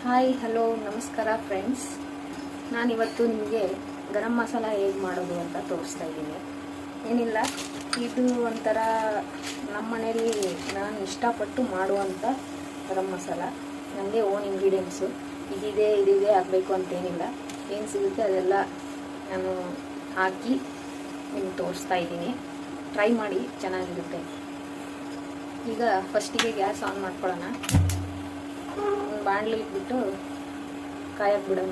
Hi hello ನಮಸ್ಕಾರ friends. ನಾನಿವತ್ತು ನಿಮಗೆ ಗರಂ ಮಸಾಲ ಹೇಗೆ ಮಾಡೋದು ಅಂತ ತೋರಿಸ್ತಾ ಇದ್ದೀನಿ. ಏನಿಲ್ಲ, ಇದು ಒಂಥರ ನಮ್ಮ ಮನೇಲಿ ನಾನು ಇಷ್ಟಪಟ್ಟು ಮಾಡುವಂಥ ಗರಂ ಮಸಾಲ. ನನಗೆ ಓನ್ ಇಂಗ್ರೀಡಿಯೆಂಟ್ಸು ಇದಿದೆ ಆಗಬೇಕು ಅಂತೇನಿಲ್ಲ. ಏನು ಸಿಗುತ್ತೆ ಅದೆಲ್ಲ ನಾನು ಹಾಕಿ ನಿಮ್ಗೆ ತೋರಿಸ್ತಾ ಇದ್ದೀನಿ. ಟ್ರೈ ಮಾಡಿ, ಚೆನ್ನಾಗಿರುತ್ತೆ. ಈಗ ಫಸ್ಟಿಗೆ ಗ್ಯಾಸ್ ಆನ್ ಮಾಡ್ಕೊಳ್ಳೋಣ. ಒಂದು ಬಾಣಲಿ ಇಟ್ಬಿಟ್ಟು ಕಾಯಕ್ಕೆ ಬಿಡೋಣ.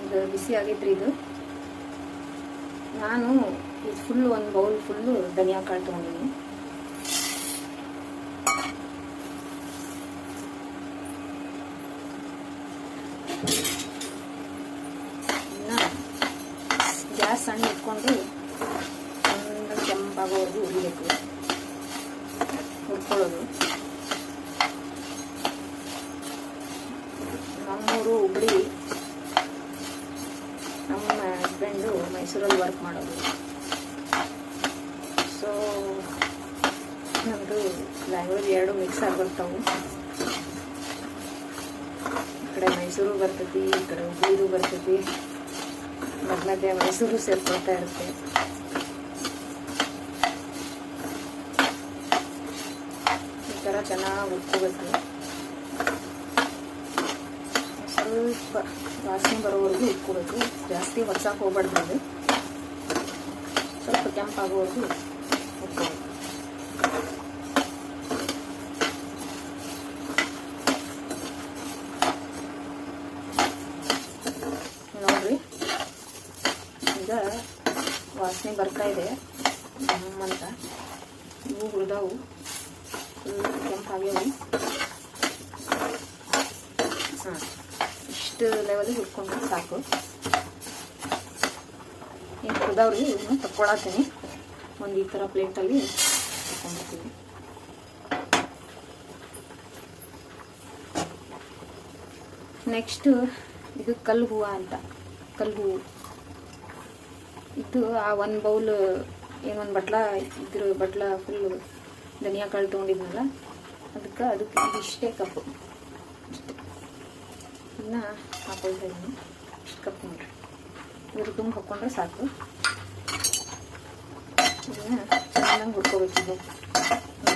ಇದು ಬಿಸಿ ಆಗೈತ್ರಿ. ಇದು ನಾನು ಇದು ಫುಲ್ಲು ಒಂದು ಬೌಲ್ ಫುಲ್ಲು ಧನಿಯಾ ಕಾಳು ತೊಗೊಂಡಿದ್ದೀನಿ. ಗ್ಯಾಸ್ ಸಣ್ಣ ಇಟ್ಕೊಂಡು ಕೆಂಪಾಗೋವರೆಗೂ ಹುರಿಬೇಕು, ಹುರ್ಕೊಳ್ಳೋದು. ನಮ್ಮೂರು ಹುಬ್ಳಿ, ನಮ್ಮ ಹಸ್ಬೆಂಡು ಮೈಸೂರಲ್ಲಿ ವರ್ಕ್ ಮಾಡೋದು. ಸೊ ನಮ್ಮದು ಲ್ಯಾಂಗ್ವೇಜ್ ಎರಡು ಮಿಕ್ಸ್ ಆಗಿರ್ತಾವೆ. ಈ ಕಡೆ ಮೈಸೂರು ಬರ್ತೈತಿ, ಈ ಕಡೆ ಹುಬ್ಳಿದು ಬರ್ತೈತಿ. ಮಧ್ಯ ಮೈಸೂರು ಸೇರ್ಕೊಳ್ತಾ ಇರುತ್ತೆ. ಈ ಥರ ಚೆನ್ನಾಗಿ ಹುರ್ಕೋಬೇಕು. ಸ್ವಲ್ಪ ವಾಸನೆ ಬರೋವರೆಗೂ ಹುರ್ಕೋಬೇಕು. ಜಾಸ್ತಿ ಹೊಡ್ಸಕ್ಕೆ ಹೋಗ್ಬಾರ್ದು. ಅದು ಸ್ವಲ್ಪ ಕೆಂಪಾಗೋವರೆಗೂ ಹುರ್ಕೋಬೇಕು. ನೋಡ್ರಿ, ಈಗ ವಾಸನೆ ಬರ್ತಾ ಇದೆ ಅಂತ. ಇವು ಹುರಿದವು, ಫುಲ್ ಕೆಂಪಾಗ್ಯವು. ಹಾಂ, ಇಷ್ಟು ಲೆವೆಲಿಗೆ ಹುರ್ಕೊಂಡ್ರೆ ಸಾಕು. ಈಗ ಹುರಿದವ್ರಿಗೆ ಇದನ್ನು ತಕ್ಕೊಳತ್ತೀನಿ. ಒಂದು ಈ ಥರ ಪ್ಲೇಟಲ್ಲಿ ತಗೊಂಡ್ಬಿಡ್ತೀನಿ. ನೆಕ್ಸ್ಟು ಇದು ಕಲ್ಲು ಹೂವು ಅಂತ. ಕಲ್ಲು ಹೂವು ಇದು ಆ ಒಂದು ಬೌಲ್ ಏನೊಂದು ಇದ್ರ ಬಟ್ಲ ಫುಲ್ಲು ಧನಿಯಾ ಕಾಳು ತೊಗೊಂಡಿದ್ನಲ್ಲ, ಅದಕ್ಕೆ ಇಷ್ಟೇ ಕಪ್ಪು. ಇಷ್ಟೇ ಇನ್ನು ಹಾಕೊಳ್ತಾ ಇದ್ದೀನಿ. ಇಷ್ಟು ಕಪ್ ನೋಡ್ರಿ, ಇದ್ರ ತುಂಬ ಹಾಕ್ಕೊಂಡ್ರೆ ಸಾಕು. ಇದನ್ನ ಚೆನ್ನಾಗಿ ಹುರ್ಕೋಬೇಕಿದ್ದು,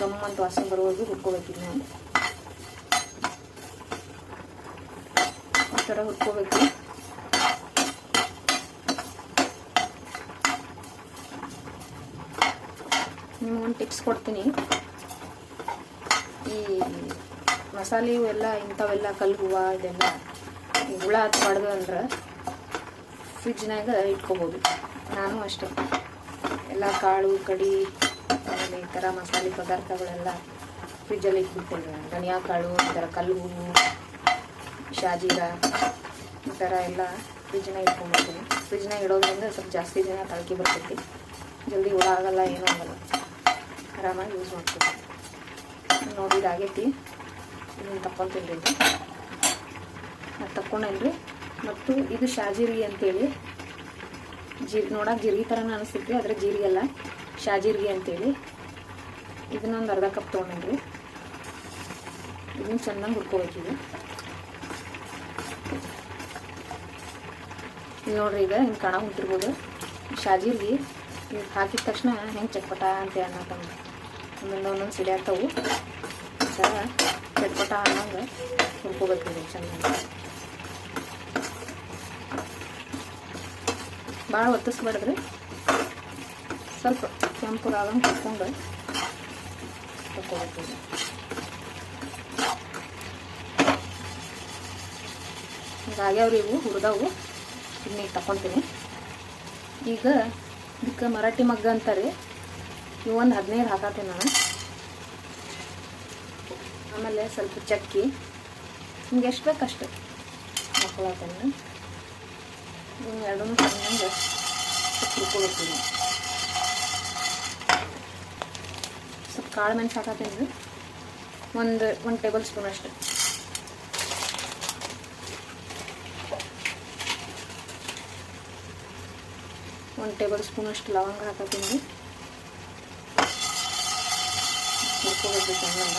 ಗಮ್ಮಂತ ವಾಸನೆ ಬರೋವರೆಗೂ ಹುರ್ಕೋಬೇಕಿದ್ದು. ಈ ಥರ ಹುರ್ಕೋಬೇಕು. ನಿಮಗೊಂದು ಟಿಪ್ಸ್ ಕೊಡ್ತೀನಿ. ಈ ಮಸಾಲೆ ಇವೆಲ್ಲ ಇಂಥವೆಲ್ಲ ಕಲ್ಲು ಹೂವು ಇದೆಲ್ಲ ಹುಳ ಹತ್ಬಾರ್ದು ಅಂದ್ರೆ ಫ್ರಿಜ್ನಾಗ ಇಟ್ಕೋಬೋದು. ನಾನು ಅಷ್ಟೇ ಎಲ್ಲ ಕಾಳು ಕಡಿ ಆಮೇಲೆ ಈ ಥರ ಮಸಾಲೆ ಪದಾರ್ಥಗಳೆಲ್ಲ ಫ್ರಿಜ್ಜಲ್ಲಿ ಇಟ್ಬಿಡ್ತೇನೆ. ಧನಿಯಾ ಕಾಳು, ಈ ಥರ ಕಲ್ಲು ಹೂವು, ಶಾಜೀರ, ಈ ಥರ ಎಲ್ಲ ಫ್ರಿಜ್ನಾಗ ಇಟ್ಕೊಂಡ್ಬಿಡ್ತೀನಿ. ಫ್ರಿಜ್ನಾಗ ಇಡೋದ್ರಿಂದ ಸ್ವಲ್ಪ ಜಾಸ್ತಿ ದಿನ ತಳಕೆ ಬರ್ತೈತಿ. ಜಲ್ದಿ ಹುಳ ಆಗಲ್ಲ, ಏನೂ ಆಗಲ್ಲ. ಆರಾಮಾಗಿ ಯೂಸ್ ಮಾಡ್ತೀವಿ. ನೋಡಿ, ಇದಾಗೈತಿ. ಇದನ್ನು ತಕ್ಕೊತೀನಿ ರೀ. ಅದು ತಕ್ಕೊಂಡೇನ್ರಿ. ಮತ್ತು ಇದು ಶಾಜೀರಿಗೆ ಅಂತೇಳಿ, ನೋಡೋಕೆ ಜೀರಿಗೆ ಥರನ ಅನಿಸ್ತೈತಿ, ಆದರೆ ಜೀರಿಗೆ ಅಲ್ಲ, ಶಾಜೀರಿಗೆ ಅಂತೇಳಿ. ಇದನ್ನೊಂದು ಅರ್ಧ ಕಪ್ ತೊಗೊಂಡೇನ್ರಿ. ಇದನ್ನು ಚೆನ್ನಾಗಿ ಹುರ್ಕೋಬೇಕಿದೆ. ಇಲ್ಲಿ ನೋಡ್ರಿ, ಈಗ ಹಿಂಗೆ ಕಾಣ ಹೊಂಟಿರ್ಬೋದು. ಶಾಜೀರಿಗೆ ಇದು ಹಾಕಿದ ತಕ್ಷಣ ಹೆಂಗೆ ಚಟ್ಪಟ ಅಂತ ಅನ್ನತ್ತಂಗೆ ಆಮೇಲೆ ಒಂದೊಂದು ಸಿಡಿಯಾಗ್ತಾವು. ಈ ಥರ ಚಟ್ಪಟ ಅನ್ನಂಗೆ ಹುರ್ಕೋಬೇಕು. ಇದು ಚೆನ್ನಾಗಿ ಭಾಳ ಒತ್ತಿಸ್ಬೇಡ್ರಿ. ಸ್ವಲ್ಪ ಕೆಂಪುಗಾಗಂಗೆ ಹುರ್ಕೊಂಡು ಹುರ್ಕೋಬೇಕು. ಹಿಂಗಾಗ್ಯಾವ್ರಿ ಇವು ಹುರಿದವು. ಇದನ್ನ ತಗೊತೀನಿ. ಈಗ ಇದಕ್ಕೆ ಮರಾಠಿ ಮಗ್ಗ ಅಂತಾರೆ. ಇವು ಒಂದು 15 ಹಾಕತ್ತೀನಿ ನಾನು. ಆಮೇಲೆ ಸ್ವಲ್ಪ ಚಕ್ಕಿ, ನಿಮ್ಗೆ ಎಷ್ಟು ಬೇಕಷ್ಟು ಹಾಕೊಳತ್ತೇನೆ. ಇನ್ನು ಎರಡೂ ಚೆನ್ನಾಗಿ ಹುರ್ಕೋಬೇಕು. ಸ್ವಲ್ಪ ಕಾಳು ಮೆಣಸು ಹಾಕತ್ತೀನಿ. ಒಂದು ಟೇಬಲ್ ಸ್ಪೂನ್ ಅಷ್ಟು. ಒಂದು ಟೇಬಲ್ ಸ್ಪೂನ್ ಅಷ್ಟು ಲವಂಗ ಹಾಕತ್ತೀನಿ. ಆಗಬೇಕು ಅನ್ನಲ್ಲ.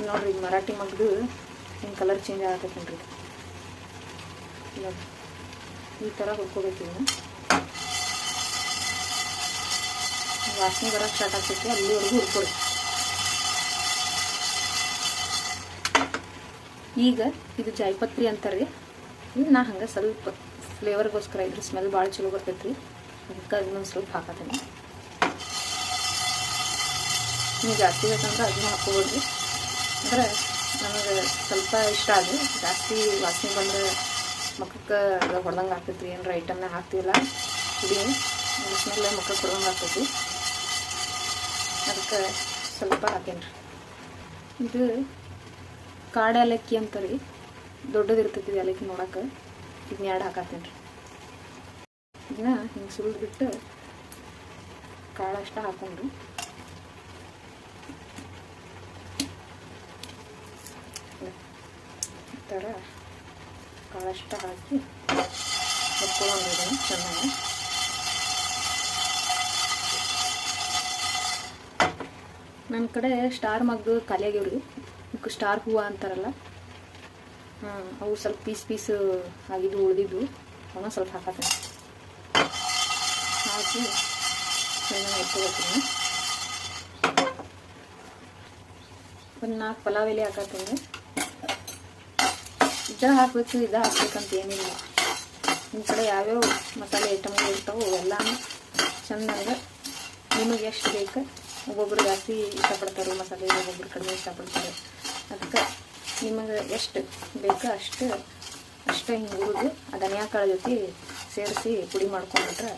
ನೋಡ್ರಿ ಇದು ಮರಾಠಿ ಮಗ್ದು ಹಿಂಗೆ ಕಲರ್ ಚೇಂಜ್ ಆಗತ್ತೈತೆ ನೋಡ್ರಿ. ನೋಡ್ರಿ ಈ ಥರ ಹುರ್ಕೋಬೇಕು. ಇದನ್ನು ವಾಸನೆ ಬರೋಕ್ಕೆ ಸ್ಟಾರ್ಟ್ ಆಗ್ತೈತಿ, ಅಲ್ಲಿವರೆಗೂ ಹುರ್ಕೊಡಿ. ಈಗ ಇದು ಜಾಯಿಪತ್ರಿ ಅಂತಾರೆ. ನಾ ಹಂಗೆ ಸ್ವಲ್ಪ ಫ್ಲೇವರ್ಗೋಸ್ಕರ ಇದ್ರ ಸ್ಮೆಲ್ ಭಾಳ ಚಲೋ ಬರ್ತೈತೆ ರೀ, ಅದಕ್ಕೆ ಅದನ್ನೊಂದು ಸ್ವಲ್ಪ ಹಾಕತ್ತೀನಿ. ನೀವು ಜಾಸ್ತಿ ಬೇಕಂದ್ರೆ ಅದನ್ನು ಹಾಕ್ಕೊಬೋದ್ರಿ. ಅಂದ್ರೆ ನನಗೆ ಸ್ವಲ್ಪ ಇಷ್ಟ ಅದು, ಜಾಸ್ತಿ ವಾಸನೆ ಬಂದ್ರೆ ಮಕ್ಕಕ್ಕೆ ಅದು ಹೊಡೆದಂಗೆ ಆಗ್ತೈತಿ ರೀ. ಏನಾರ ಐಟಮ್ನ ಹಾಕ್ತೀವಲ್ಲ ಹುಡಿ ಸ್ಮೆಲ್ ಮಕ್ಕಕ್ಕೆ ಹೊಡೆದಂಗೆ ಆಗ್ತೈತಿ, ಅದಕ್ಕೆ ಸ್ವಲ್ಪ ಹಾಕೇನಿ ರೀ. ಇದು ಕಾಡು ಏಲಕ್ಕಿ ಅಂತಾರೆ, ದೊಡ್ಡದಿರ್ತೈತಿ ಏಲಕ್ಕಿ ನೋಡೋಕೆ. ಇದನ್ನ ಎರಡು ಹಾಕತ್ತೇನೆ ರೀ. ಇದನ್ನ ಹಿಂಗೆ ಸುರಿದು ಬಿಟ್ಟು ಕಾಳಷ್ಟ ಹಾಕೊಂಡ್ರಿ. ಈ ಥರ ಕಾಳಷ್ಟ ಹಾಕಿ ಹುರ್ಕೊಳ್ಳೋದು ಇದನ್ನು ಚೆನ್ನಾಗಿ. ನನ್ನ ಕಡೆ ಸ್ಟಾರ್ ಮಗ್ದು ಖಾಲಿ ಆಗ್ಯಾವ್ರಿ. ಸ್ಟಾರ್ ಹೂವು ಅಂತಾರಲ್ಲ, ಅವು ಸ್ವಲ್ಪ ಪೀಸ್ ಆಗಿದ್ದು ಉಳಿದಿದ್ದು ಅವನ್ನ ಸ್ವಲ್ಪ ಹಾಕತ್ತೇನೆ. ಹಾಕಿ ಚೆನ್ನಾಗಿ ಎತ್ಕೋತೀನಿ. ಒಂದು 4 ಪಲಾವ್ ಎಲೆ ಹಾಕತ್ತೇನೆ. ಹಾಕಬೇಕು ಹಾಕ್ಬೇಕಂತ ಏನಿಲ್ಲ. ನಿಮ್ಮ ಕಡೆ ಯಾವ್ಯಾವ ಮಸಾಲೆ ಐಟಮ್ಗಳು ಇರ್ತಾವೆ ಅವೆಲ್ಲನೂ ಚೆನ್ನಾಗಿ ನಿಮಗೆ ಎಷ್ಟು ಬೇಕು. ಒಬ್ಬೊಬ್ರು ಜಾಸ್ತಿ ಇಷ್ಟಪಡ್ತಾರೆ ಮಸಾಲೆ, ಒಬ್ಬೊಬ್ರು ಕಡಿಮೆ ಇಷ್ಟಪಡ್ತಾರೆ. ಅದಕ್ಕೆ ನಿಮಗೆ ಎಷ್ಟು ಬೇಕು ಅಷ್ಟೇ ಹಿಂಗೆ ಹುರಿದು ಆ ಧನಿಯಾ ಕಾಳು ಜೊತೆ ಸೇರಿಸಿ ಪುಡಿ ಮಾಡ್ಕೊಂಡ್ಬಿಟ್ರೆ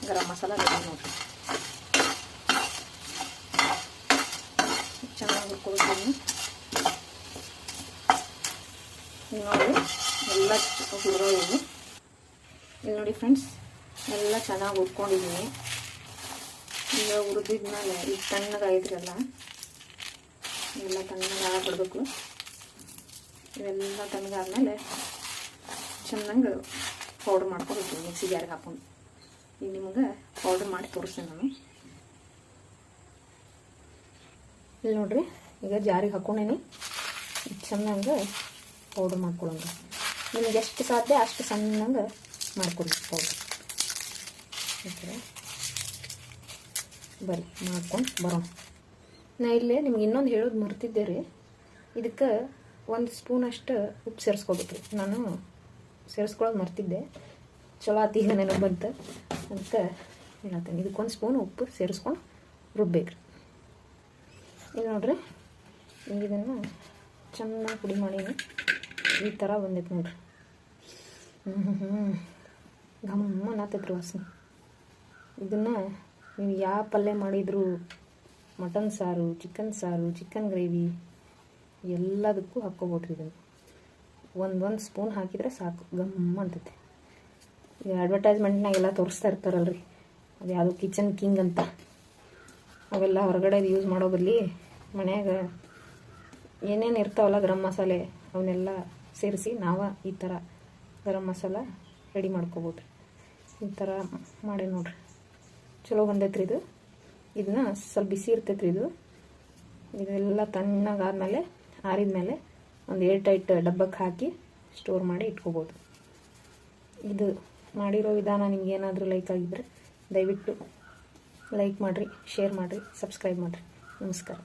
ಗರಂ ಮಸಾಲ ರೆಡಿ ನೋಡಿರಿ. ಚೆನ್ನಾಗಿ ಹುರ್ಕೊಳ್ತೀನಿ. ಈಗ ನೋಡಿ ಎಲ್ಲ ಹುರಿದೋ ಇವು. ಇಲ್ಲಿ ನೋಡಿ ಫ್ರೆಂಡ್ಸ್, ಎಲ್ಲ ಚೆನ್ನಾಗಿ ಹುರ್ಕೊಂಡಿದ್ದೀನಿ. ಈಗ ಹುರಿದಿದ್ಮೇಲೆ ಈಗ ತಣ್ಣಗಾಯ್ದ್ರಲ್ಲ, ಎಲ್ಲ ತಣ್ಣಗೆ ಆಗ್ಬಿಡ್ಬೇಕು. ಇವೆಲ್ಲ ತಣ್ಣಗಾದ್ಮೇಲೆ ಚೆನ್ನಾಗಿ ಪೌಡ್ರ್ ಮಾಡ್ಕೊಬೇಕು ಮಿಕ್ಸಿ ಜಾರಿಗೆ ಹಾಕ್ಕೊಂಡು. ಈಗ ನಿಮಗೆ ಪೌಡ್ರ್ ಮಾಡಿ ತೋರಿಸ್ತೀನಿ ನಾನು. ಇಲ್ಲಿ ನೋಡ್ರಿ, ಈಗ ಜಾರಿಗೆ ಹಾಕ್ಕೊಂಡೇನಿ. ಚೆನ್ನಾಗಿ ಪೌಡ್ರ್ ಮಾಡ್ಕೊಳ್ಳೋಂಗ. ನಿಮ್ಗೆ ಎಷ್ಟು ಸಾಧ್ಯ ಅಷ್ಟು ಸಣ್ಣಂಗೆ ಮಾಡ್ಕೊಡಿ ಪೌಡ್ರ್. ಈ ಥರ ಬರೀ ಮಾಡ್ಕೊಂಡು ಬರೋಣ. ನಾ ಇಲ್ಲೇ ನಿಮ್ಗೆ ಇನ್ನೊಂದು ಹೇಳೋದು ಮರ್ತಿದ್ದೆ ರೀ. ಇದಕ್ಕೆ 1 ಸ್ಪೂನಷ್ಟು ಉಪ್ಪು ಸೇರಿಸ್ಕೋಬೇಕ್ರಿ. ನಾನು ಸೇರಿಸ್ಕೊಳ್ಳೋದು ಮರ್ತಿದ್ದೆ, ಚಲೋ ಆತು ಈಗ ನೆನಪು ಬಂತು ಅಂತ ಹೇಳ್ತೀನಿ. ಇದಕ್ಕೆ 1 ಸ್ಪೂನ್ ಉಪ್ಪು ಸೇರಿಸ್ಕೊಂಡು ರುಬ್ಬೇಕ್ರಿ. ಈಗ ನೋಡ್ರಿ, ಈಗ ಇದನ್ನು ಚೆನ್ನಾಗಿ ಪುಡಿ ಮಾಡೀನಿ. ಈ ಥರ ಬಂದೈತೆ ನೋಡ್ರಿ. ಘಮ್ಮನ ಆತೈತ್ರಿ ವಾಸನೆ. ಇದನ್ನು ನೀವು ಯಾವ ಪಲ್ಯ ಮಾಡಿದ್ರು, ಮಟನ್ ಸಾರು, ಚಿಕನ್ ಸಾರು, ಚಿಕನ್ ಗ್ರೇವಿ ಎಲ್ಲದಕ್ಕೂ ಹಾಕ್ಕೋಬೋದ್ರಿ. ಇದನ್ನು ಒಂದು ಸ್ಪೂನ್ ಹಾಕಿದರೆ ಸಾಕು, ಗಮ್ಮ ಅಂತೈತೆ. ಈಗ ಅಡ್ವರ್ಟೈಸ್ಮೆಂಟ್ನಾಗೆಲ್ಲ ತೋರಿಸ್ತಾ ಇರ್ತಾರಲ್ರಿ, ಅದು ಯಾವುದೋ ಕಿಚನ್ ಕಿಂಗ್ ಅಂತ. ಅವೆಲ್ಲ ಹೊರಗಡೆ ಯೂಸ್ ಮಾಡೋ ಬದಲಿ ಮನ್ಯಾಗ ಏನೇನು ಇರ್ತಾವಲ್ಲ ಗರಂ ಮಸಾಲೆ, ಅವನ್ನೆಲ್ಲ ಸೇರಿಸಿ ನಾವು ಈ ಥರ ಗರಂ ಮಸಾಲ ರೆಡಿ ಮಾಡ್ಕೋಬೋದು. ಈ ಥರ ಮಾಡಿ ನೋಡ್ರಿ, ಚಲೋ ಬಂದೈತ್ರಿ ಇದು. ಇದನ್ನ ಸ್ವಲ್ಪ ಬಿಸಿ ಇರ್ತೈತ್ರಿ ಇದು. ಇದೆಲ್ಲ ತಣ್ಣಗಾದ್ಮೇಲೆ ಆರಿದ್ಮೇಲೆ ಒಂದು ಏರ್ ಟೈಟ್ ಡಬ್ಬಕ್ಕೆ ಹಾಕಿ ಸ್ಟೋರ್ ಮಾಡಿ ಇಟ್ಕೋಬೋದು. ಇದು ಮಾಡಿರೋ ವಿಧಾನ ನಿಮ್ಗೆ ಏನಾದರೂ ಲೈಕ್ ಆಗಿದ್ದರೆ ದಯವಿಟ್ಟು ಲೈಕ್ ಮಾಡಿರಿ, ಶೇರ್ ಮಾಡಿರಿ, ಸಬ್ಸ್ಕ್ರೈಬ್ ಮಾಡಿರಿ. ನಮಸ್ಕಾರ.